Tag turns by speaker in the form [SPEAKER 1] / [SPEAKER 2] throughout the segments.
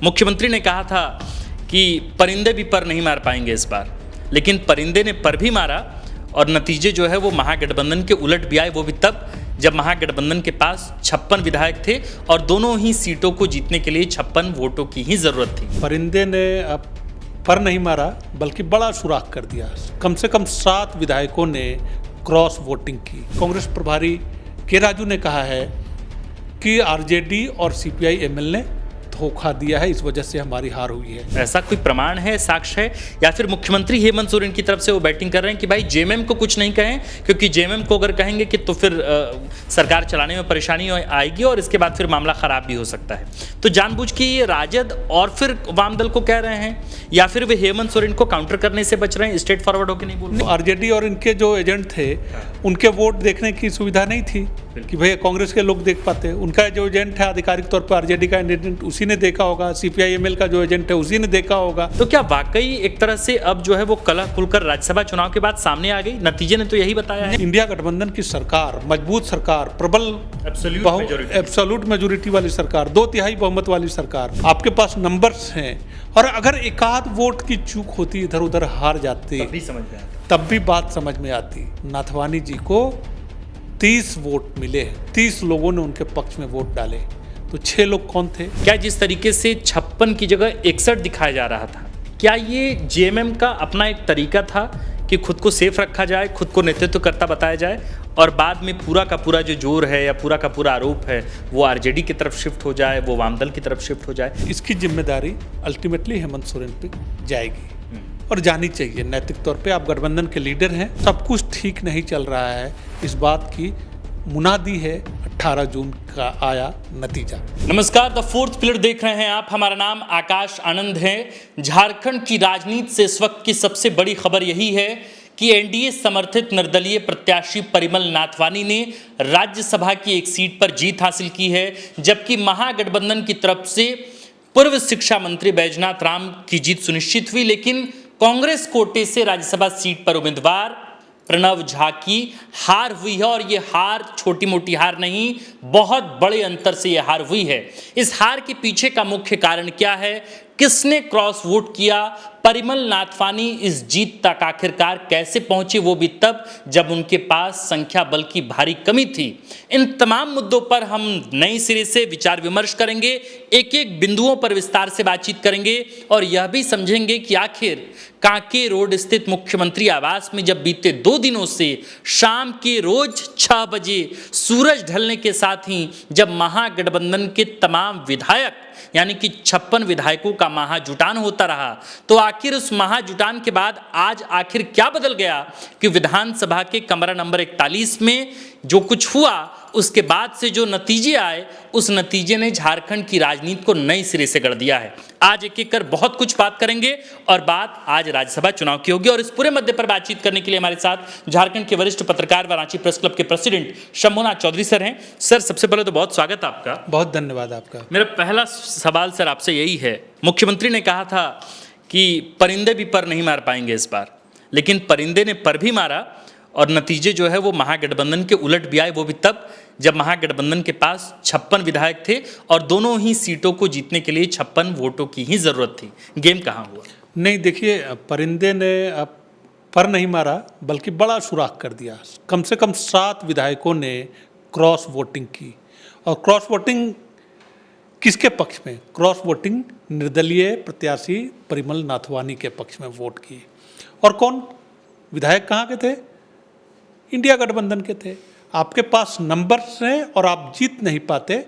[SPEAKER 1] मुख्यमंत्री ने कहा था कि परिंदे भी पर नहीं मार पाएंगे इस बार, लेकिन परिंदे ने पर भी मारा और नतीजे जो है वो महागठबंधन के उलट भी आए। वो भी तब जब महागठबंधन के पास 56 विधायक थे और दोनों ही सीटों को जीतने के लिए 56 वोटों की ही जरूरत थी।
[SPEAKER 2] परिंदे ने अब पर नहीं मारा बल्कि बड़ा सुराख कर दिया। कम से कम 7 विधायकों ने क्रॉस वोटिंग की। कांग्रेस प्रभारी के राजू ने कहा है कि आरजेडी और सीपीआई एमएल ने धोखा दिया है, इस वजह से हमारी हार हुई है।
[SPEAKER 1] ऐसा कोई प्रमाण है, साक्ष्य है, या फिर मुख्यमंत्री हेमंत सोरेन की तरफ से वो बैटिंग कर रहे हैं कि भाई जेएमएम को कुछ नहीं कहें, क्योंकि जेएमएम को अगर कहेंगे कि तो फिर सरकार चलाने में परेशानी आएगी और इसके बाद फिर मामला खराब भी हो सकता है। तो जानबूझ के ये राजद और फिर वाम दल को कह रहे हैं, या फिर वे हेमंत सोरेन को काउंटर करने से बच रहे हैं, स्ट्रेट फॉरवर्ड होकर नहीं बोल रहे?
[SPEAKER 2] आरजेडी और इनके जो एजेंट थे उनके वोट देखने की सुविधा नहीं थी कि भैया कांग्रेस के लोग देख पाते। उनका जो एजेंट है आधिकारिक तौर पर आरजेडी का एजेंट, उसी ने देखा होगा। सीपीआई एमएल का जो एजेंट है उसी ने देखा होगा।
[SPEAKER 1] तो क्या वाकई एक तरह से अब जो है वो कलह खुलकर राज्यसभा चुनाव के बाद सामने आ गई? नतीजे ने तो यही बताया है।
[SPEAKER 2] इंडिया गठबंधन की सरकार, मजबूत सरकार, प्रबल एब्सोल्यूट मेजोरिटी वाली सरकार, 2/3 बहुमत वाली सरकार, आपके पास नंबर्स हैं, और अगर एकाध वोट की चूक होती, इधर उधर हार जाते, तब भी बात समझ में आती। नाथवानी जी को 30 वोट मिले, 30 लोगों ने उनके पक्ष में वोट डाले, तो 6 लोग कौन थे?
[SPEAKER 1] क्या जिस तरीके से 56 की जगह 61 दिखाया जा रहा था, क्या ये जेएमएम का अपना एक तरीका था कि खुद को सेफ रखा जाए, खुद को नेतृत्व करता बताया जाए, और बाद में पूरा का पूरा जो जोर है या पूरा का पूरा आरोप है वो आरजेडी की तरफ शिफ्ट हो जाए, वो वामदल की तरफ शिफ्ट हो जाए?
[SPEAKER 2] इसकी जिम्मेदारी अल्टीमेटली हेमंत सोरेन पे जाएगी और जानी चाहिए। नैतिक तौर पे आप गठबंधन के लीडर हैं, सब कुछ ठीक नहीं चल रहा है, इस बात की मुनादी है 18 जून का आया नतीजा।
[SPEAKER 1] नमस्कार, द फोर्थ पिलर देख रहे हैं आप। हमारा नाम आकाश आनंद है। झारखंड की राजनीति से इस वक्त की सबसे बड़ी खबर यही है कि एनडीए समर्थित निर्दलीय प्रत्याशी परिमल नाथवानी ने राज्यसभा की एक सीट पर जीत हासिल की है, जबकि महागठबंधन की तरफ से पूर्व शिक्षा मंत्री बैजनाथ राम की जीत सुनिश्चित हुई। लेकिन कांग्रेस कोटे से राज्यसभा सीट पर उम्मीदवार प्रणव झा की हार हुई है, और ये हार छोटी मोटी हार नहीं, बहुत बड़े अंतर से ये हार हुई है। इस हार के पीछे का मुख्य कारण क्या है? किसने क्रॉस वोट किया? परिमल नाथवानी इस जीत तक आखिरकार कैसे पहुंचे, वो भी तब जब उनके पास संख्या बल की भारी कमी थी। इन तमाम मुद्दों पर हम नए सिरे से विचार विमर्श करेंगे, एक एक बिंदुओं पर विस्तार से बातचीत करेंगे, और यह भी समझेंगे कि आखिर कांके रोड स्थित मुख्यमंत्री आवास में जब बीते 2 दिनों से शाम के रोज 6 बजे सूरज ढलने के साथ ही जब महागठबंधन के तमाम विधायक यानी कि 56 विधायकों का महाजुटान होता रहा, तो आखिर उस महाजुटान के बाद आज आखिर क्या बदल गया कि विधानसभा के कमरा नंबर 41 में जो कुछ हुआ, उसके बाद से जो नतीजे आए, उस नतीजे ने झारखंड की राजनीति को नए सिरे से गढ़ दिया है। आज एक एक कर बहुत कुछ बात करेंगे, और बात आज राज्यसभा चुनाव की होगी। और इस पूरे मुद्दे पर बातचीत करने के लिए हमारे साथ झारखंड के वरिष्ठ पत्रकार व रांची प्रेस क्लब के प्रेसिडेंट शंभुनाथ चौधरी सर हैं। सर, सबसे पहले तो बहुत स्वागत आपका।
[SPEAKER 2] बहुत धन्यवाद आपका।
[SPEAKER 1] मेरा पहला सवाल सर आपसे यही है, मुख्यमंत्री ने कहा था कि परिंदे भी पर नहीं मार पाएंगे इस बार, लेकिन परिंदे ने पर भी मारा और नतीजे जो है वो महागठबंधन के उलट भी आए। वो भी तब जब महागठबंधन के पास 56 विधायक थे और दोनों ही सीटों को जीतने के लिए 56 वोटों की ही जरूरत थी। गेम कहाँ हुआ?
[SPEAKER 2] नहीं, देखिए, परिंदे ने अब पर नहीं मारा बल्कि बड़ा सुराख कर दिया। कम से कम 7 विधायकों ने क्रॉस वोटिंग की, और क्रॉस वोटिंग किसके पक्ष में? क्रॉस वोटिंग निर्दलीय प्रत्याशी परिमल नाथवानी के पक्ष में वोट की। और कौन विधायक कहाँ के थे? इंडिया गठबंधन के थे। आपके पास नंबर्स हैं और आप जीत नहीं पाते।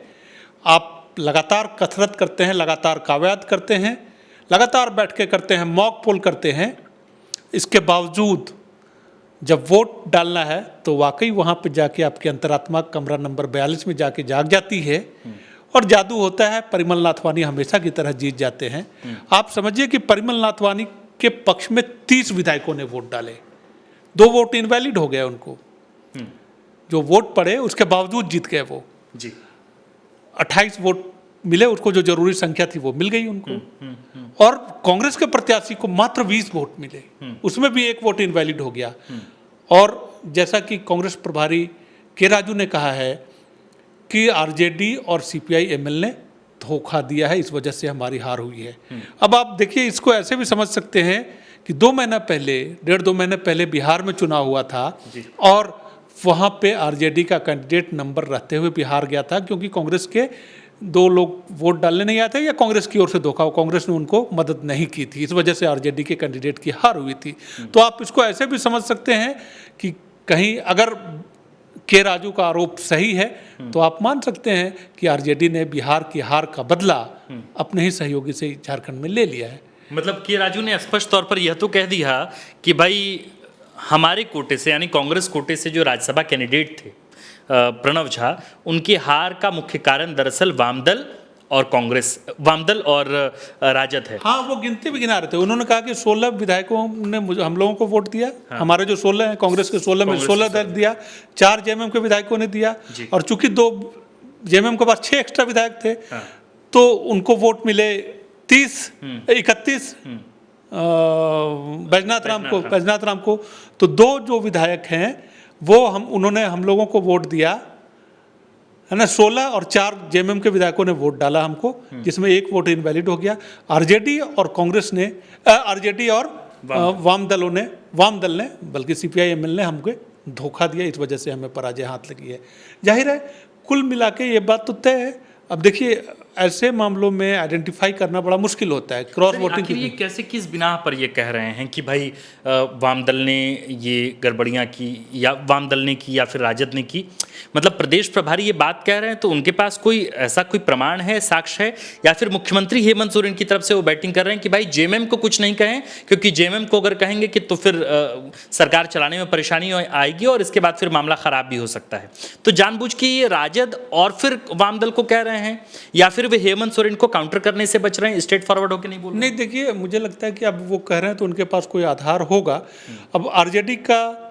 [SPEAKER 2] आप लगातार कसरत करते हैं, लगातार काव्यात करते हैं, लगातार बैठ के करते हैं, मॉक पोल करते हैं। इसके बावजूद जब वोट डालना है तो वाकई वहाँ पे जाके आपकी अंतरात्मा कमरा नंबर 42 में जाके जाग जाती है, और जादू होता है। परिमल नाथवानी हमेशा की तरह जीत जाते हैं। आप समझिए कि परिमल नाथवानी के पक्ष में 30 विधायकों ने वोट डाले, 2 वोट इनवैलिड हो गए उनको। जो वोट पड़े उसके बावजूद जीत गए वो जी। 28 वोट मिले, उसको जो जरूरी संख्या थी वो मिल गई उनको। और कांग्रेस के प्रत्याशी को मात्र 20 वोट मिले, उसमें भी 1 वोट इनवैलिड हो गया। और जैसा कि कांग्रेस प्रभारी के राजू ने कहा है कि आरजेडी और सीपीआई एमएल ने धोखा दिया है, इस वजह से हमारी हार हुई है। अब आप देखिए, इसको ऐसे भी समझ सकते हैं कि 2 महीना पहले, 1.5-2 महीने पहले बिहार में चुनाव हुआ था और वहाँ पे आरजेडी का कैंडिडेट नंबर रहते हुए बिहार गया था, क्योंकि कांग्रेस के 2 लोग वोट डालने नहीं आते या कांग्रेस की ओर से धोखा हो, कांग्रेस ने उनको मदद नहीं की थी, इस वजह से आरजेडी के कैंडिडेट की हार हुई थी। तो आप इसको ऐसे भी समझ सकते हैं कि कहीं अगर के राजू का आरोप सही है तो आप मान सकते हैं कि आरजेडी ने बिहार की हार का बदला अपने ही सहयोगी से झारखंड में ले लिया है।
[SPEAKER 1] मतलब के राजू ने स्पष्ट तौर पर यह तो कह दिया कि भाई हमारे कोटे से, यानी कांग्रेस कोटे से जो राज्यसभा कैंडिडेट थे प्रणव झा, उनकी हार का मुख्य कारण दरअसल वामदल और राजद है।
[SPEAKER 2] हाँ, वो गिनती भी गिना रहे थे। उन्होंने कहा कि 16 विधायकों ने हम लोगों को वोट दिया। हाँ। हमारे जो 16 हैं, कांग्रेस के 16 में 16 दल दिया, 4 जेएमएम के विधायकों ने दिया, और चूंकि 2 जेएमएम के पास 6 एक्स्ट्रा विधायक थे। हाँ। तो उनको वोट मिले 31 बैजनाथ राम को। तो 2 जो विधायक हैं वो उन्होंने हम लोगों को वोट दिया है ना, 16 और 4 जेएमएम के विधायकों ने वोट डाला हमको, जिसमें 1 वोट इनवैलिड हो गया। आरजेडी और कांग्रेस ने, आरजेडी और वाम दल ने बल्कि सीपीआई-एमएल ने हमको धोखा दिया, इस वजह से हमें पराजय हाथ लगी है। जाहिर है, कुल मिला के ये बात तो तय है। अब देखिए, ऐसे मामलों में आइडेंटिफाई करना बड़ा मुश्किल होता है। क्रॉस वोटिंग
[SPEAKER 1] के लिए कैसे, किस बिना पर ये कह रहे हैं कि भाई वाम दल ने ये गड़बड़ियां की, या वाम दल ने की या फिर राजद ने की? मतलब प्रदेश प्रभारी ये बात कह रहे हैं तो उनके पास कोई ऐसा कोई प्रमाण है, साक्ष्य है, या फिर मुख्यमंत्री हेमंत सोरेन की तरफ से वो बैटिंग कर रहे हैं कि भाई जेएमएम को कुछ नहीं कहें, क्योंकि जेएमएम को अगर कहेंगे कि तो फिर सरकार चलाने में परेशानी आएगी और इसके बाद फिर मामला खराब भी हो सकता है। तो जानबूझ के ये राजद और फिर वाम दल को कह रहे हैं, या फिर वे हेमंत सोरेन को काउंटर करने से बच रहे हैं, स्ट्रेट फॉरवर्ड होकर नहीं बोल रहे?
[SPEAKER 2] नहीं, देखिए, मुझे लगता है कि अब वो कह रहे हैं तो उनके पास कोई आधार होगा। अब आरजेडी का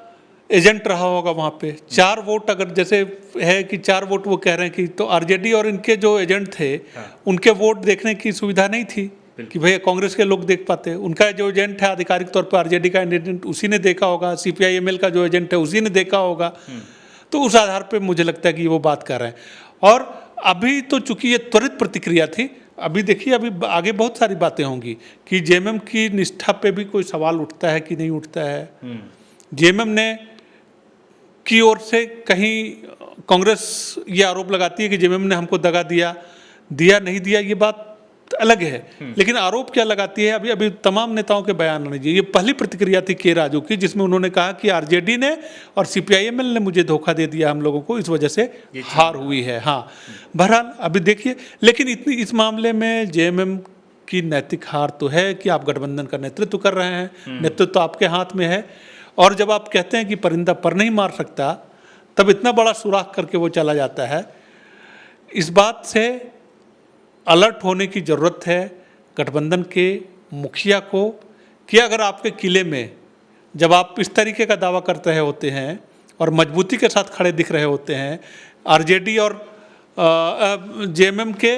[SPEAKER 2] एजेंट रहा होगा वहाँ पे। 4 वोट अगर जैसे है कि 4 वोट वो कह रहे हैं कि, तो आरजेडी और इनके जो एजेंट थे, उनके वोट देखने की सुविधा नहीं थी कि भैया कांग्रेस के लोग देख पाते। उनका जो एजेंट है आधिकारिक तौर पर आरजेडी का एजेंट, उसी ने देखा होगा। सीपीआई-एमएल का जो एजेंट है उसी ने देखा होगा। तो उस आधार पर मुझे लगता है कि वो बात कर रहे हैं। और अभी तो चूंकि ये त्वरित प्रतिक्रिया थी, अभी देखिए, अभी आगे बहुत सारी बातें होंगी कि जेएमएम की निष्ठा पे भी कोई सवाल उठता है कि नहीं उठता है। जेएमएम ने की ओर से कहीं कांग्रेस ये आरोप लगाती है कि जेएमएम ने हमको दगा दिया नहीं दिया, ये बात अलग है। लेकिन आरोप क्या लगाती है, अभी तमाम नेताओं के बयान आने चाहिए। ये पहली प्रतिक्रिया थी के राजू की, जिसमें उन्होंने कहा कि आरजेडी ने और सीपीआई-एमएल ने मुझे धोखा दे दिया हम लोगों को, इस वजह से हार हुई है। हाँ, बहरहाल अभी देखिए, लेकिन इस मामले में जेएमएम की नैतिक हार तो है कि आप गठबंधन का नेतृत्व कर रहे हैं, नेतृत्व तो आपके हाथ में है। और जब आप कहते हैं कि परिंदा पर नहीं मार सकता, तब इतना बड़ा सुराख करके वो चला जाता है। इस बात से अलर्ट होने की ज़रूरत है गठबंधन के मुखिया को कि अगर आपके किले में जब आप इस तरीके का दावा कर रहे होते हैं और मजबूती के साथ खड़े दिख रहे होते हैं, आरजेडी और जेएमएम के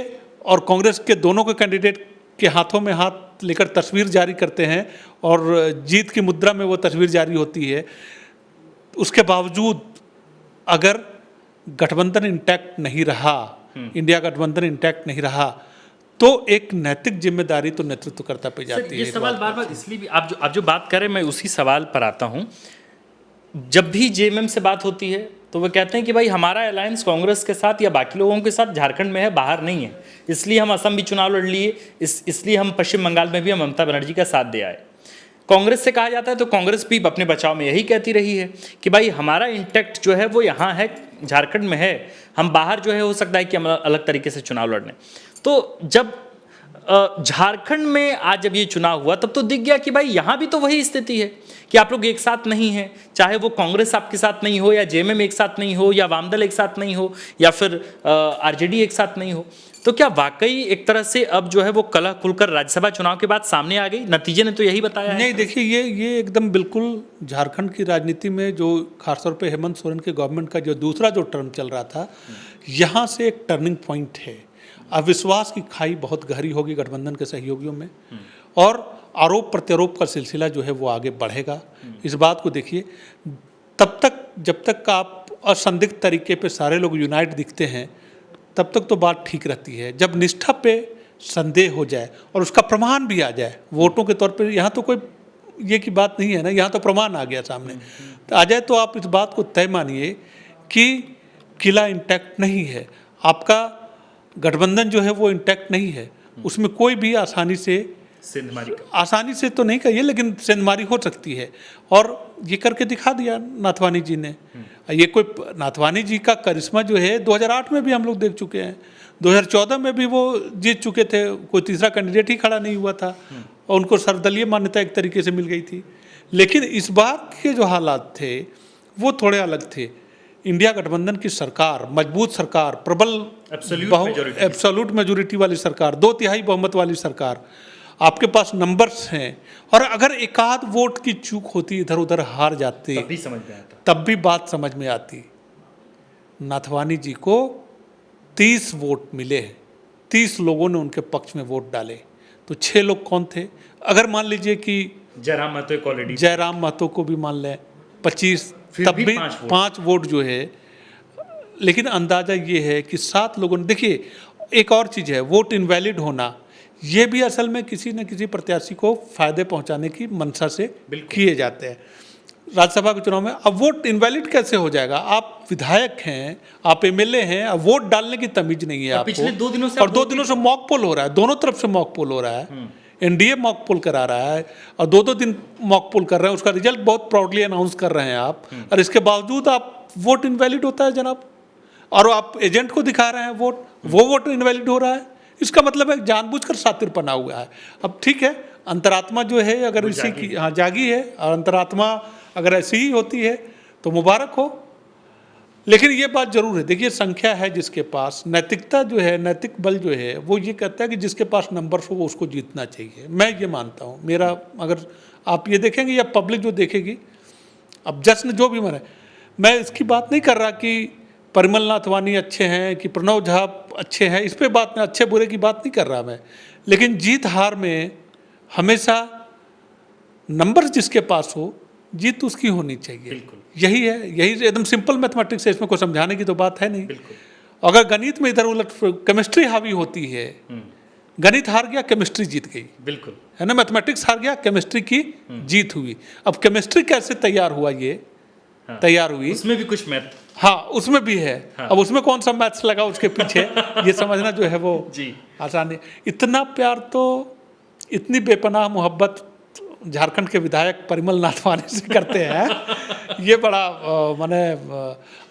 [SPEAKER 2] और कांग्रेस के दोनों के कैंडिडेट के हाथों में हाथ लेकर तस्वीर जारी करते हैं और जीत की मुद्रा में वो तस्वीर जारी होती है, उसके बावजूद अगर गठबंधन इंटैक्ट नहीं रहा, इंडिया गठबंधन इंटैक्ट नहीं रहा, तो एक नैतिक जिम्मेदारी तो नेतृत्वकर्ता पे जाती है।
[SPEAKER 1] ये सवाल बार बार इसलिए भी आप जो बात करें, मैं उसी सवाल पर आता हूँ। जब भी जेएमएम से बात होती है तो वो कहते हैं कि भाई हमारा अलायंस कांग्रेस के साथ या बाकी लोगों के साथ झारखंड में है, बाहर नहीं है, इसलिए हम असम भी चुनाव लड़ लिए, इसलिए हम पश्चिम बंगाल में भी हम ममता बनर्जी का साथ दे आए। कांग्रेस से कहा जाता है तो कांग्रेस भी अपने बचाव में यही कहती रही है कि भाई हमारा इंटैक्ट जो है वो यहाँ है, झारखंड में है, हम बाहर जो है हो सकता है कि हम अलग तरीके से चुनाव लड़ने। तो जब झारखंड में आज जब ये चुनाव हुआ तब तो दिख गया कि भाई यहाँ भी तो वही स्थिति है कि आप लोग एक साथ नहीं हैं, चाहे वो कांग्रेस आपके साथ नहीं हो, या जेएमएम एक साथ नहीं हो, या वामदल एक साथ नहीं हो, या फिर आरजेडी एक साथ नहीं हो। तो क्या वाकई एक तरह से अब जो है वो कलह खुलकर राज्यसभा चुनाव के बाद सामने आ गई? नतीजे ने तो यही बताया
[SPEAKER 2] नहीं, देखिए, ये एकदम बिल्कुल झारखंड की राजनीति में जो खासतौर पे हेमंत सोरेन के गवर्नमेंट का जो दूसरा जो टर्म चल रहा था, यहाँ से एक टर्निंग पॉइंट है। अविश्वास की खाई बहुत गहरी होगी गठबंधन के सहयोगियों में, और आरोप प्रत्यारोप का सिलसिला जो है वो आगे बढ़ेगा। इस बात को देखिए, तब तक जब तक आप असंदिग्ध तरीके पे सारे लोग यूनाइट दिखते हैं, तब तक तो बात ठीक रहती है। जब निष्ठा पे संदेह हो जाए और उसका प्रमाण भी आ जाए वोटों के तौर पे, यहाँ तो कोई ये की बात नहीं है ना, यहाँ तो प्रमाण आ गया सामने, तो आ जाए तो आप इस बात को तय मानिए कि किला इंटैक्ट नहीं है, आपका गठबंधन जो है वो इंटैक्ट नहीं है, उसमें कोई भी आसानी से तो नहीं कहिए लेकिन सेंधमारी हो सकती है। और ये करके दिखा दिया नाथवानी जी ने। ये कोई नाथवानी जी का करिश्मा जो है 2008 में भी हम लोग देख चुके हैं, 2014 में भी वो जीत चुके थे, कोई तीसरा कैंडिडेट ही खड़ा नहीं हुआ था और उनको सर्वदलीय मान्यता एक तरीके से मिल गई थी। लेकिन इस बार के जो हालात थे वो थोड़े अलग थे। इंडिया गठबंधन की सरकार, मजबूत सरकार, प्रबल एब्सोल्यूट मेजोरिटी वाली सरकार, 2/3 बहुमत वाली सरकार, आपके पास नंबर्स हैं, और अगर एकाध वोट की चूक होती, इधर उधर हार जाते, तब भी बात समझ में आती। नाथवानी जी को 30 वोट मिले हैं, 30 लोगों ने उनके पक्ष में वोट डाले, तो 6 लोग कौन थे? अगर मान लीजिए कि जयराम महतो को भी मान लें 25, तब भी 5 वोट जो है, लेकिन अंदाजा ये है कि 7 लोगों ने, देखिए एक और चीज़ है, वोट इनवैलिड होना, ये भी असल में किसी न किसी प्रत्याशी को फायदे पहुंचाने की मंशा से किए जाते हैं राज्यसभा के चुनाव में। अब वोट इनवैलिड कैसे हो जाएगा? आप विधायक हैं, आप एमएलए हैं, अब वोट डालने की तमीज नहीं है आपको।
[SPEAKER 1] पिछले 2 दिनों से
[SPEAKER 2] और 2 दिनों से मॉक पोल हो रहा है, दोनों तरफ से मॉक पोल हो रहा है, एनडीए मॉक पोल करा रहा है और 2-2 दिन मॉक पोल कर रहे हैं, उसका रिजल्ट बहुत प्राउडली अनाउंस कर रहे हैं आप, और इसके बावजूद आप वोट इनवैलिड होता है जनाब, और आप एजेंट को दिखा रहे हैं वोट, वो वोट इनवैलिड हो रहा है। इसका मतलब है जानबूझकर शातिरपना हुआ है। अब ठीक है, अंतरात्मा जो है अगर इसी की जागी है, और अंतरात्मा अगर ऐसी ही होती है तो मुबारक हो। लेकिन ये बात जरूर है, देखिए संख्या है जिसके पास, नैतिकता जो है, नैतिक बल जो है, वो ये कहता है कि जिसके पास नंबर हो उसको जीतना चाहिए। मैं ये मानता हूँ, मेरा, अगर आप ये देखेंगे या पब्लिक जो देखेगी, अब जश्न जो भी मनाए, मैं इसकी बात नहीं कर रहा कि परिमल नाथवानी अच्छे हैं कि प्रणव झा अच्छे हैं, इस पे बात नहीं, अच्छे बुरे की बात नहीं कर रहा मैं, लेकिन जीत हार में हमेशा नंबर जिसके पास हो, जीत उसकी होनी चाहिए। यही है, यही एकदम सिंपल मैथमेटिक्स है, इसमें कोई समझाने की तो बात है नहीं। अगर गणित में इधर उलट केमिस्ट्री हावी होती है, गणित हार गया, केमिस्ट्री जीत गई, बिल्कुल है ना, मैथमेटिक्स हार गया, केमिस्ट्री की जीत हुई। अब केमिस्ट्री कैसे तैयार हुआ, ये तैयार हुई,
[SPEAKER 1] उसमें भी कुछ मैथ,
[SPEAKER 2] हाँ उसमें भी है। अब उसमें कौन सा मैथ्स लगा उसके पीछे, ये समझना जो है वो आसान है। इतना प्यार तो, इतनी बेपनाह मोहब्बत झारखंड के विधायक परिमल नाथवानी से करते हैं, ये बड़ा माने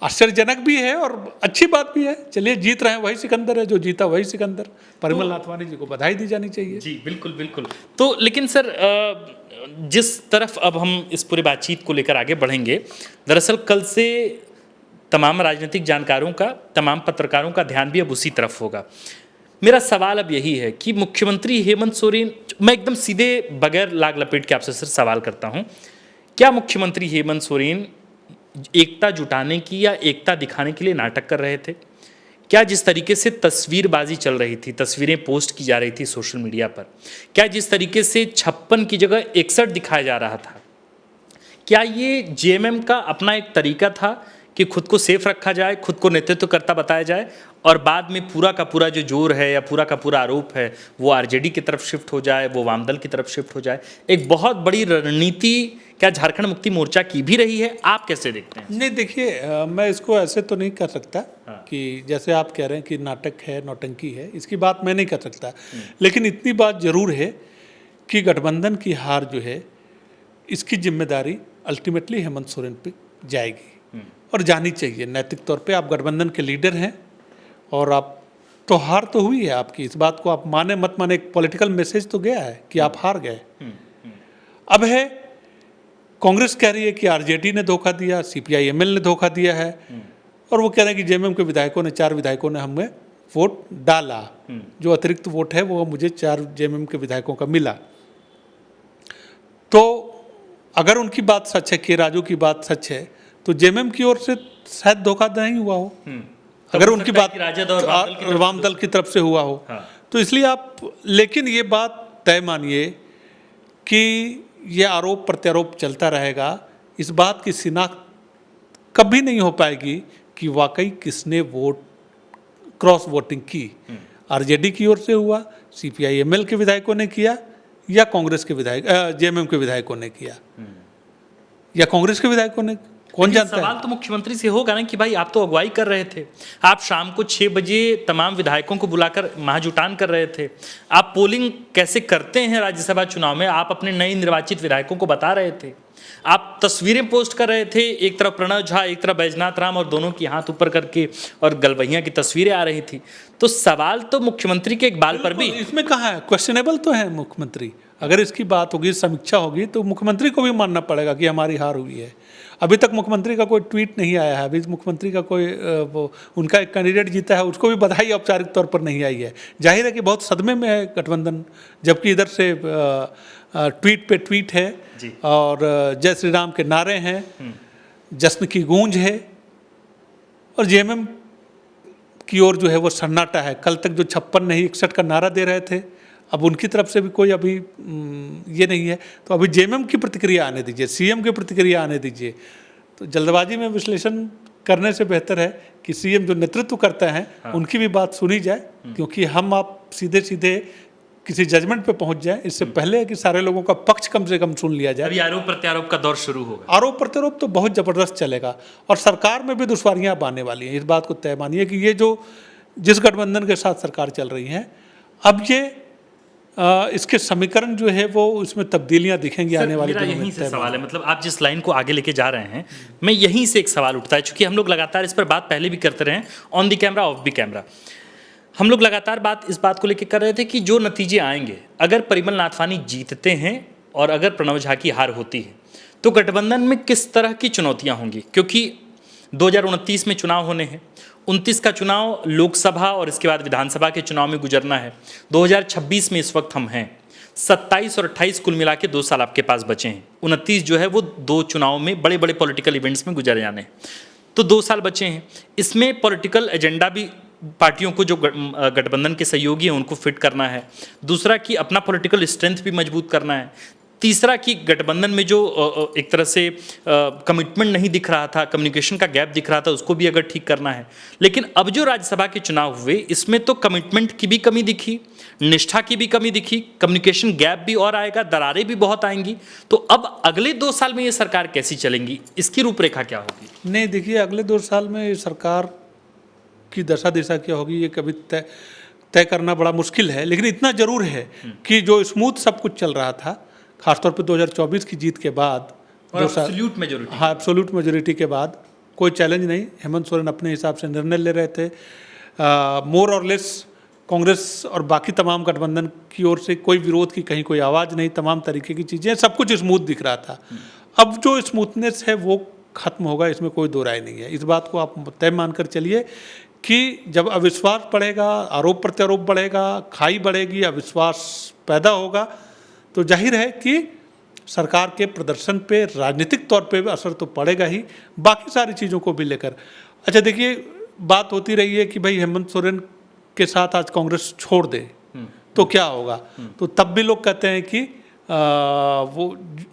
[SPEAKER 2] आश्चर्यजनक भी है और अच्छी बात भी है। चलिए, जीत रहे हैं वही सिकंदर है, जो जीता वही सिकंदर। परिमल नाथवानी जी को बधाई दी जानी चाहिए।
[SPEAKER 1] जी बिल्कुल बिल्कुल। तो लेकिन सर, जिस तरफ अब हम इस पूरी बातचीत को लेकर आगे बढ़ेंगे, दरअसल कल से तमाम राजनीतिक जानकारों का, तमाम पत्रकारों का ध्यान भी अब उसी तरफ होगा। मेरा सवाल अब यही है कि मुख्यमंत्री हेमंत सोरेन, मैं एकदम सीधे बगैर लाग लपेट के आपसे सर सवाल करता हूं, क्या मुख्यमंत्री हेमंत सोरेन एकता जुटाने की या एकता दिखाने के लिए नाटक कर रहे थे? क्या जिस तरीके से तस्वीरबाजी चल रही थी, तस्वीरें पोस्ट की जा रही थी सोशल मीडिया पर, क्या जिस तरीके से 56 की जगह 61 दिखाया जा रहा था, क्या ये जेएमएम का अपना एक तरीका था कि खुद को सेफ रखा जाए, खुद को नेतृत्व करता बताया जाए, और बाद में पूरा का पूरा जो जोर है या पूरा का पूरा आरोप है वो आरजेडी की तरफ शिफ्ट हो जाए, वो वामदल की तरफ शिफ्ट हो जाए? एक बहुत बड़ी रणनीति क्या झारखंड मुक्ति मोर्चा की भी रही है? आप कैसे देखते हैं?
[SPEAKER 2] नहीं, देखिए मैं इसको ऐसे तो नहीं कर सकता कि जैसे आप कह रहे हैं कि नाटक है, नौटंकी है, इसकी बात मैं नहीं कर सकता। लेकिन इतनी बात जरूर है कि गठबंधन की हार जो है, इसकी जिम्मेदारी अल्टीमेटली हेमंत सोरेन पे जाएगी और जानी चाहिए। नैतिक तौर पे आप गठबंधन के लीडर हैं और आप, तो हार तो हुई है आपकी, इस बात को आप माने मत माने, एक पॉलिटिकल मैसेज तो गया है कि आप हार गए। अब है, कांग्रेस कह रही है कि आरजेडी ने धोखा दिया, सीपीआई-एमएल ने धोखा दिया है, और वो कह रहे हैं कि जेएमएम के विधायकों ने, 4 विधायकों ने हमें वोट डाला, जो अतिरिक्त वोट है वो मुझे 4 जेएमएम के विधायकों का मिला। तो अगर उनकी बात सच है, के राजू की बात सच है, तो जेएमएम की ओर से शायद धोखा नहीं हुआ हो, अगर उनकी बात वामदल की तरफ से हुआ हो। तो इसलिए आप, लेकिन ये बात तय मानिए कि ये आरोप प्रत्यारोप चलता रहेगा, इस बात की शिनाख्त कभी नहीं हो पाएगी कि वाकई किसने वोट क्रॉस वोटिंग की। आरजेडी की ओर से हुआ, सीपीआई-एमएल के विधायकों ने किया, या कांग्रेस के विधायक जेएमएम के विधायकों ने किया, या कांग्रेस के विधायकों ने, कौन
[SPEAKER 1] लेकिन
[SPEAKER 2] जानता
[SPEAKER 1] सवाल
[SPEAKER 2] है।
[SPEAKER 1] तो मुख्यमंत्री से होगा ना कि भाई आप तो अगुवाई कर रहे थे, आप शाम को 6 बजे तमाम विधायकों को बुलाकर महाजुटान कर रहे थे, आप पोलिंग कैसे करते हैं राज्यसभा चुनाव में आप अपने नए निर्वाचित विधायकों को बता रहे थे, आप तस्वीरें पोस्ट कर रहे थे, एक तरफ प्रणव झा एक तरफ बैजनाथ राम और दोनों की हाथ ऊपर करके और गलवैया की तस्वीरें आ रही थी। तो सवाल तो मुख्यमंत्री के इकबाल पर भी,
[SPEAKER 2] इसमें कहाँ है, क्वेश्चनेबल तो है मुख्यमंत्री। अगर इसकी बात होगी, समीक्षा होगी, तो मुख्यमंत्री को भी मानना पड़ेगा कि हमारी हार हुई है। अभी तक मुख्यमंत्री का कोई ट्वीट नहीं आया है, अभी मुख्यमंत्री का कोई उनका एक कैंडिडेट जीता है, उसको भी बधाई औपचारिक तौर पर नहीं आई है। जाहिर है कि बहुत सदमे में है गठबंधन, जबकि इधर से ट्वीट पे ट्वीट है और जय श्री राम के नारे हैं, जश्न की गूंज है, और जेएमएम की ओर जो है वो सन्नाटा है। कल तक जो 56 नहीं 61 का नारा दे रहे थे, अब उनकी तरफ से भी कोई अभी ये नहीं है। तो अभी जेएमएम की प्रतिक्रिया आने दीजिए, सीएम की प्रतिक्रिया आने दीजिए। तो जल्दबाजी में विश्लेषण करने से बेहतर है कि सीएम जो नेतृत्व करते हैं उनकी भी बात सुनी जाए, क्योंकि हम आप सीधे सीधे किसी जजमेंट पे पहुंच जाए इससे पहले है कि सारे लोगों का पक्ष कम से कम सुन लिया जाए।
[SPEAKER 1] अभी आरोप प्रत्यारोप का दौर शुरू होगा,
[SPEAKER 2] आरोप प्रत्यारोप तो बहुत ज़बरदस्त चलेगा और सरकार में भी दुश्वारियां अब आने वाली हैं। इस बात को तय मानिए कि ये जो जिस गठबंधन के साथ सरकार चल रही है, अब ये इसके समीकरण जो है वो उसमें तब्दीलियां दिखेंगी आने वाले दिनों में।
[SPEAKER 1] यहीं से सवाल है, मतलब आप जिस लाइन को आगे लेके जा रहे हैं, मैं यहीं से एक सवाल उठता है, चूंकि हम लोग लगातार इस पर बात पहले भी करते रहे, on the camera off the camera हम लोग लगातार इस बात को लेकर कर रहे थे कि जो नतीजे आएंगे, अगर परिमल नाथवानी जीतते हैं और अगर प्रणव झा की हार होती है तो गठबंधन में किस तरह की चुनौतियां होंगी, क्योंकि 2029 में चुनाव होने हैं, 29 का चुनाव लोकसभा और इसके बाद विधानसभा के चुनाव में गुजरना है, 2026 में इस वक्त हम हैं, 27 और 28 कुल मिला के 2 साल आपके पास बचे हैं, 29 जो है वो 2 चुनाव में बड़े बड़े पॉलिटिकल इवेंट्स में गुजर जाने हैं, तो 2 साल बचे हैं। इसमें पॉलिटिकल एजेंडा भी पार्टियों को जो गठबंधन के सहयोगी हैं उनको फिट करना है, दूसरा कि अपना पॉलिटिकल स्ट्रेंथ भी मजबूत करना है, तीसरा कि गठबंधन में जो एक तरह से कमिटमेंट नहीं दिख रहा था, कम्युनिकेशन का गैप दिख रहा था, उसको भी अगर ठीक करना है। लेकिन अब जो राज्यसभा के चुनाव हुए इसमें तो कमिटमेंट की भी कमी दिखी, निष्ठा की भी कमी दिखी, कम्युनिकेशन गैप भी और आएगा, दरारें भी बहुत आएंगी। तो अब अगले 2 साल में ये सरकार कैसी चलेंगी, इसकी रूपरेखा क्या होगी?
[SPEAKER 2] नहीं, देखिए अगले 2 साल में ये सरकार की दशा दिशा क्या होगी ये कभी तय करना बड़ा मुश्किल है, लेकिन इतना जरूर है कि जो स्मूथ सब कुछ चल रहा था, खासतौर पे 2024 की जीत के बाद
[SPEAKER 1] और एब्सोल्यूट मेजॉरिटी,
[SPEAKER 2] हाँ एब्सोल्यूट मेजॉरिटी के बाद कोई चैलेंज नहीं, हेमंत सोरेन अपने हिसाब से निर्णय ले रहे थे। मोर और लेस कांग्रेस और बाकी तमाम गठबंधन की ओर से कोई विरोध की कहीं कोई आवाज़ नहीं, तमाम तरीके की चीज़ें, सब कुछ स्मूथ दिख रहा था। अब जो स्मूथनेस है वो खत्म होगा, इसमें कोई दो राय नहीं है। इस बात को आप तय मानकर चलिए कि जब अविश्वास बढ़ेगा, आरोप प्रत्यारोप बढ़ेगा, खाई बढ़ेगी, अविश्वास पैदा होगा, तो जाहिर है कि सरकार के प्रदर्शन पे राजनीतिक तौर पे असर तो पड़ेगा ही, बाकी सारी चीज़ों को भी लेकर। अच्छा देखिए, बात होती रही है कि भाई हेमंत सोरेन के साथ आज कांग्रेस छोड़ दे तो क्या होगा, तो तब भी लोग कहते हैं कि वो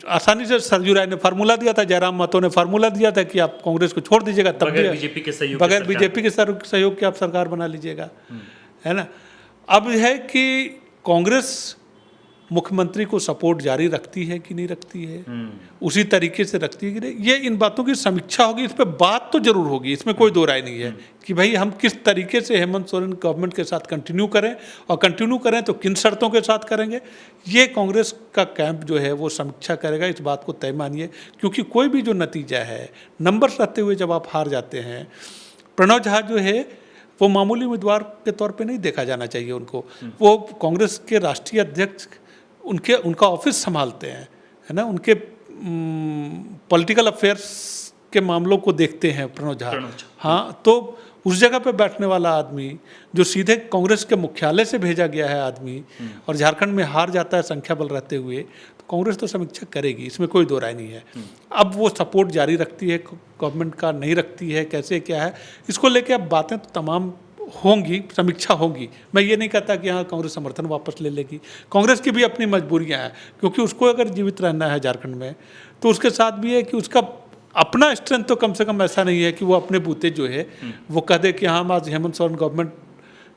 [SPEAKER 2] आसानी से सरजू राय ने फार्मूला दिया था, जयराम महतो ने फार्मूला दिया था कि आप कांग्रेस को छोड़ दीजिएगा, तब
[SPEAKER 1] बगैर बीजेपी के
[SPEAKER 2] सहयोग के आप सरकार बना लीजिएगा, है ना। अब है कि कांग्रेस मुख्यमंत्री को सपोर्ट जारी रखती है कि नहीं रखती है, उसी तरीके से रखती है कि नहीं, ये इन बातों की समीक्षा होगी, इस पर बात तो जरूर होगी, इसमें कोई दो राय नहीं है कि भाई हम किस तरीके से हेमंत सोरेन गवर्नमेंट के साथ कंटिन्यू करें, और कंटिन्यू करें तो किन शर्तों के साथ करेंगे, ये कांग्रेस का कैंप जो है वो समीक्षा करेगा। इस बात को तय मानिए, क्योंकि कोई भी जो नतीजा है, नंबर रहते हुए जब आप हार जाते हैं, प्रणव झा जो है वो मामूली उम्मीदवार के तौर पर नहीं देखा जाना चाहिए उनको, वो कांग्रेस के राष्ट्रीय अध्यक्ष उनका ऑफिस संभालते हैं, है ना, उनके पॉलिटिकल अफेयर्स के मामलों को देखते हैं प्रणव झा। हाँ, तो उस जगह पे बैठने वाला आदमी जो सीधे कांग्रेस के मुख्यालय से भेजा गया है आदमी, और झारखंड में हार जाता है संख्या बल रहते हुए, तो कांग्रेस तो समीक्षा करेगी, इसमें कोई दो राय नहीं है। अब वो सपोर्ट जारी रखती है गवर्नमेंट का, नहीं रखती है, कैसे क्या है, इसको लेके अब बातें तो तमाम होंगी, समीक्षा होगी। मैं ये नहीं कहता कि हाँ कांग्रेस समर्थन वापस ले लेगी, कांग्रेस की भी अपनी मजबूरियां हैं, क्योंकि उसको अगर जीवित रहना है झारखंड में, तो उसके साथ भी है कि उसका अपना स्ट्रेंथ तो कम से कम ऐसा नहीं है कि वो अपने बूते जो है वो कह दे कि हाँ आज हेमंत सोरेन गवर्नमेंट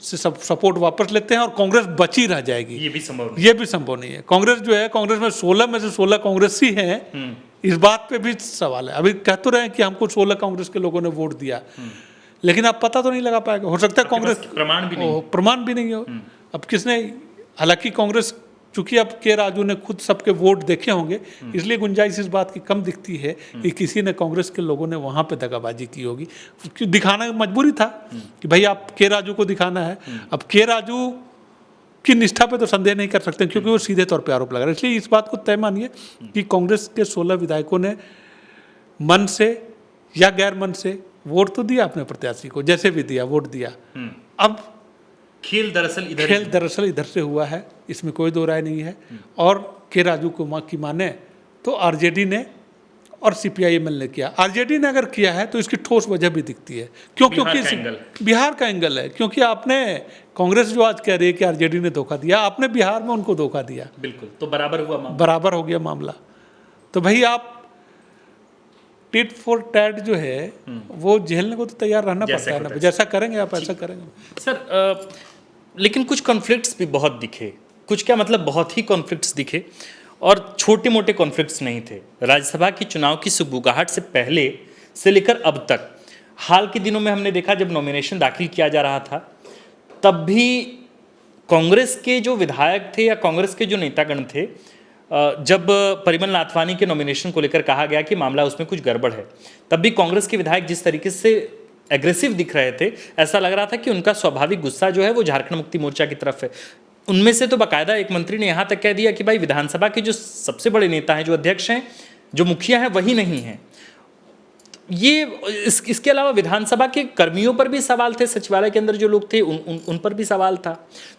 [SPEAKER 2] से सब सपोर्ट वापस लेते हैं और कांग्रेस बची रह जाएगी।
[SPEAKER 1] ये भी संभव नहीं।
[SPEAKER 2] ये भी संभव नहीं है। कांग्रेस जो है, कांग्रेस में 16 में से 16 कांग्रेसी हैं, इस बात पे भी सवाल है। अभी कह तो रहे हैं कि हमको 16 कांग्रेस के लोगों ने वोट दिया, लेकिन अब पता तो नहीं लगा पाएगा। हो सकता है कांग्रेस प्रमाण भी नहीं हो। अब किसने, हालांकि कांग्रेस, चूंकि अब के राजू ने खुद सबके वोट देखे होंगे, इसलिए गुंजाइश इस बात की कम दिखती है कि किसी ने, कांग्रेस के लोगों ने वहां पे दगाबाजी की होगी। दिखाना मजबूरी था कि भाई आप के राजू को दिखाना है। अब के राजू की निष्ठा पे तो संदेह नहीं कर सकते, क्योंकि वो सीधे तौर पे आरोप लगा रहे हैं। इसलिए इस बात को तय मानिए कि कांग्रेस के 16 विधायकों ने मन से या गैर मन से वोट तो दिया अपने प्रत्याशी को, जैसे भी दिया, वोट दिया। अब
[SPEAKER 1] खेल दरअसल
[SPEAKER 2] इधर से हुआ है, इसमें कोई दो राय नहीं है। और के राजू को की माने तो आरजेडी ने और सीपीआईएमएल ने किया। आरजेडी ने अगर किया है तो इसकी ठोस वजह भी दिखती है, क्योंकि बिहार का एंगल है। क्योंकि आपने, कांग्रेस जो आज कह रही है कि आरजेडी ने धोखा दिया, आपने बिहार में उनको धोखा दिया।
[SPEAKER 1] बिल्कुल, तो बराबर
[SPEAKER 2] हो गया मामला। तो भाई आप टिट फॉर टैट जो है वो झेलने को तो तैयार रहना पड़ता है ना। जैसा करेंगे आप ऐसा करेंगे
[SPEAKER 1] सर। लेकिन कुछ कॉन्फ्लिक्ट्स भी बहुत दिखे, कुछ क्या मतलब बहुत ही कॉन्फ्लिक्ट्स दिखे, और छोटे मोटे कॉन्फ्लिक्ट्स नहीं थे। राज्यसभा के चुनाव की सुगबुगाहट से पहले से लेकर अब तक, हाल के दिनों में हमने देखा जब नॉमिनेशन दाखिल किया जा रहा था, तब भी कांग्रेस के जो विधायक थे या कांग्रेस के जो नेतागण थे, जब परिमल नाथवानी के नॉमिनेशन को लेकर कहा गया कि मामला उसमें कुछ गड़बड़ है, तब भी कांग्रेस के विधायक जिस तरीके से एग्रेसिव दिख रहे थे, ऐसा लग रहा था कि उनका स्वाभाविक गुस्सा जो है वो झारखंड मुक्ति मोर्चा की तरफ है। उनमें से तो बाकायदा एक मंत्री ने यहाँ तक कह दिया कि भाई विधानसभा के जो सबसे बड़े नेता हैं, जो अध्यक्ष हैं, जो मुखिया हैं, वही नहीं हैं। ये इसके अलावा विधानसभा के कर्मियों पर भी सवाल थे, सचिवालय के अंदर जो लोग थे उन पर भी सवाल था।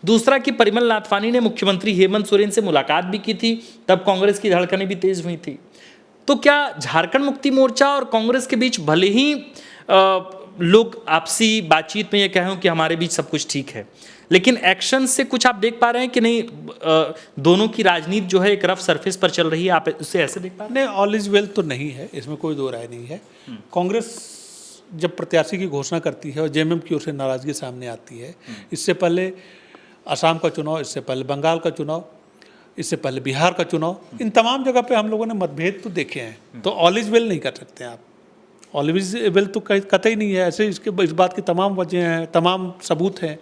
[SPEAKER 1] दूसरा कि परिमल नाथवानी ने मुख्यमंत्री हेमंत सोरेन से मुलाकात भी की थी, तब कांग्रेस की धड़कनें भी तेज हुई थी। तो क्या झारखंड मुक्ति मोर्चा और कांग्रेस के बीच भले ही लोग आपसी बातचीत में ये कहें कि हमारे बीच सब कुछ ठीक है, लेकिन एक्शन से कुछ आप देख पा रहे हैं कि नहीं? दोनों की राजनीति जो है एक रफ सरफेस पर चल रही है, आप उससे ऐसे देख पा रहे हैं?
[SPEAKER 2] नहीं, ऑल इज वेल तो नहीं है, इसमें कोई दो राय नहीं है। कांग्रेस जब प्रत्याशी की घोषणा करती है और जेएमएम की ओर से नाराजगी सामने आती है, इससे पहले असम का चुनाव, इससे पहले बंगाल का चुनाव, इससे पहले बिहार का चुनाव, इन तमाम जगह पे हम लोगों ने मतभेद तो देखे हैं। तो ऑल इज वेल नहीं कर सकते आप। ऑल इज वेल तो कतई नहीं है। ऐसे इस बात की तमाम वजह हैं, तमाम सबूत हैं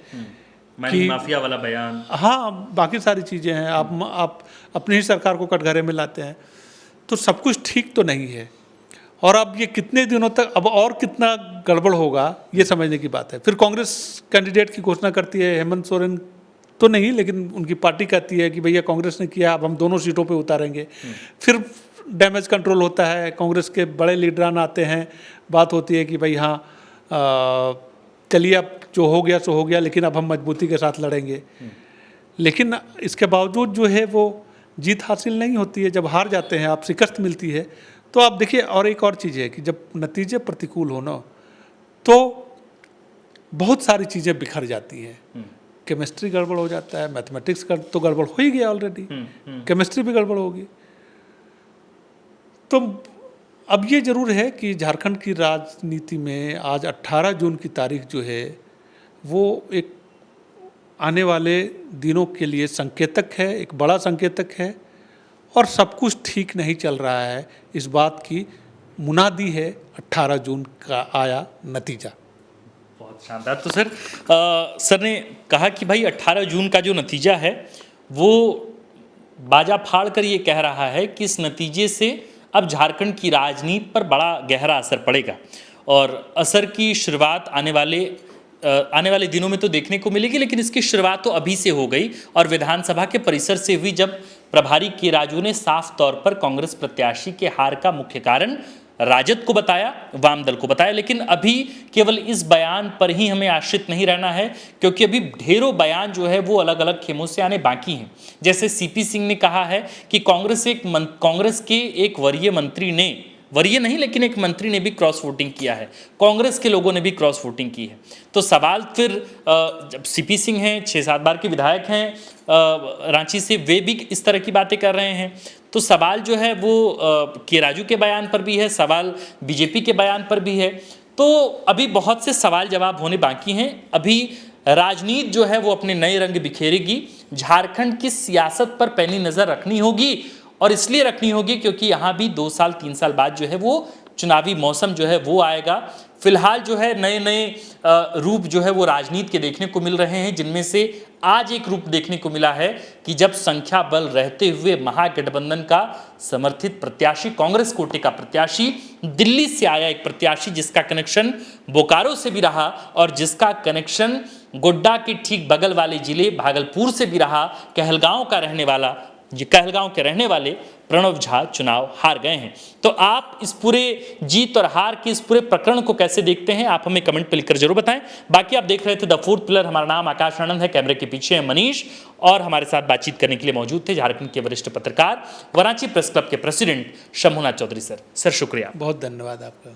[SPEAKER 1] कि माफिया वाला बयान,
[SPEAKER 2] हाँ, बाकी सारी चीज़ें हैं। आप अपनी ही सरकार को कटघरे में लाते हैं, तो सब कुछ ठीक तो नहीं है। और अब ये कितने दिनों तक, अब और कितना गड़बड़ होगा, ये समझने की बात है। फिर कांग्रेस कैंडिडेट की घोषणा करती है, हेमंत सोरेन तो नहीं, लेकिन उनकी पार्टी कहती है कि भैया कांग्रेस ने किया, अब हम दोनों सीटों पे उतारेंगे। फिर डैमेज कंट्रोल होता है, कांग्रेस के बड़े लीडरान आते हैं, बात होती है कि भाई हाँ, चलिए अब जो हो गया सो हो गया, लेकिन अब हम मजबूती के साथ लड़ेंगे। लेकिन इसके बावजूद जो है वो जीत हासिल नहीं होती है। जब हार जाते हैं आप, शिकस्त मिलती है, तो आप देखिए। और एक और चीज़ है कि जब नतीजे प्रतिकूल हो ना, तो बहुत सारी चीज़ें बिखर जाती हैं। केमिस्ट्री गड़बड़ हो जाता है, मैथमेटिक्स का तो गड़बड़ हो ही गया ऑलरेडी, केमिस्ट्री भी गड़बड़ होगी। तो अब ये जरूर है कि झारखंड की राजनीति में आज 18 जून की तारीख जो है वो एक आने वाले दिनों के लिए संकेतक है, एक बड़ा संकेतक है। और सब कुछ ठीक नहीं चल रहा है, इस बात की मुनादी है 18 जून का आया नतीजा।
[SPEAKER 1] बहुत शानदार। तो सर ने कहा कि भाई 18 जून का जो नतीजा है वो बाजा फाड़ कर ये कह रहा है कि इस नतीजे से अब झारखंड की राजनीति पर बड़ा गहरा असर पड़ेगा, और असर की शुरुआत आने वाले दिनों में तो देखने को मिलेगी, लेकिन इसकी शुरुआत तो अभी से हो गई। और विधानसभा के परिसर से हुई, जब प्रभारी के राजू ने साफ तौर पर कांग्रेस प्रत्याशी के हार का मुख्य कारण राजद को बताया, वाम दल को बताया। लेकिन अभी केवल इस बयान पर ही हमें आश्रित नहीं रहना है, क्योंकि अभी ढेरों बयान जो है वो अलग अलग खेमों से आने बाकी हैं। जैसे सीपी सिंह ने कहा है कि कांग्रेस के एक वरीय मंत्री ने, वरीय नहीं लेकिन एक मंत्री ने भी क्रॉस वोटिंग किया है, कांग्रेस के लोगों ने भी क्रॉस वोटिंग की है। तो सवाल फिर, जब सीपी सिंह हैं, 6-7 बार के विधायक हैं रांची से, वे भी इस तरह की बातें कर रहे हैं, तो सवाल जो है वो के राजू के बयान पर भी है, सवाल बीजेपी के बयान पर भी है। तो अभी बहुत से सवाल जवाब होने बाकी हैं। अभी राजनीति जो है वो अपने नए रंग बिखेरेगी। झारखंड की सियासत पर पैनी नजर रखनी होगी, और इसलिए रखनी होगी क्योंकि यहाँ भी 2 साल 3 साल बाद जो है वो चुनावी मौसम जो है वो आएगा। फिलहाल जो है नए नए रूप जो है वो राजनीति के देखने को मिल रहे हैं, जिनमें से आज एक रूप देखने को मिला है कि जब संख्या बल रहते हुए महागठबंधन का समर्थित प्रत्याशी, कांग्रेस कोटे का प्रत्याशी, दिल्ली से आया एक प्रत्याशी जिसका कनेक्शन बोकारो से भी रहा और जिसका कनेक्शन गोड्डा के ठीक बगल वाले जिले भागलपुर से भी रहा, कहलगांव के रहने वाले प्रणव झा चुनाव हार गए हैं। तो आप इस पूरे जीत और हार के इस पूरे प्रकरण को कैसे देखते हैं, आप हमें कमेंट पे लिखकर जरूर बताएं। बाकी आप देख रहे थे द फोर्थ पिलर। हमारा नाम आकाश आनंद है, कैमरे के पीछे है मनीष, और हमारे साथ बातचीत करने के लिए मौजूद थे झारखंड के वरिष्ठ पत्रकार, वरांची प्रेस क्लब के प्रेसिडेंट शंभुनाथ चौधरी सर। शुक्रिया।
[SPEAKER 2] बहुत धन्यवाद आपका।